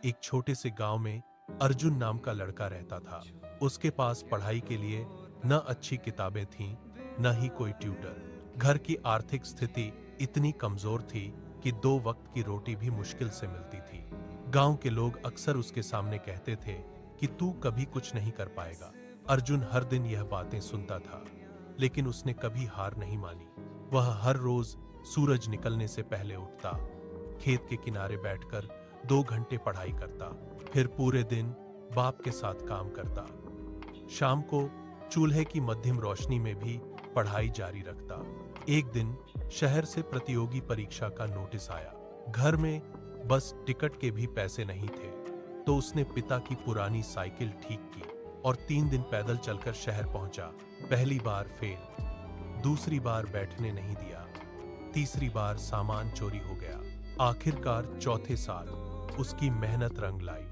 एक छोटे से गांव में अर्जुन नाम का लड़का रहता था। उसके पास पढ़ाई के लिए न अच्छी किताबें थीं, न ही कोई ट्यूटर। घर की आर्थिक स्थिति इतनी कमजोर थी कि 2 वक्त की रोटी भी मुश्किल से मिलती थी। गांव के लोग अक्सर उसके सामने कहते थे कि तू कभी कुछ नहीं कर पाएगा। अर्जुन हर दिन यह बातें सुनता था, लेकिन उसने कभी हार नहीं मानी। वह हर रोज सूरज निकलने से पहले उठता, खेत के किनारे बैठकर 2 घंटे पढ़ाई करता, फिर पूरे दिन बाप के साथ काम करता। शाम को चूल्हे की मध्यम रोशनी में भी पढ़ाई जारी रखता। एक दिन शहर से प्रतियोगी परीक्षा का नोटिस आया। घर में बस टिकट के भी पैसे नहीं थे, तो उसने पिता की पुरानी साइकिल ठीक की और 3 दिन पैदल चलकर शहर पहुंचा। पहली बार फेल, दूसरी बार बैठने नहीं दिया, तीसरी बार सामान चोरी हो गया। आखिरकार चौथे साल उसकी मेहनत रंग लाई।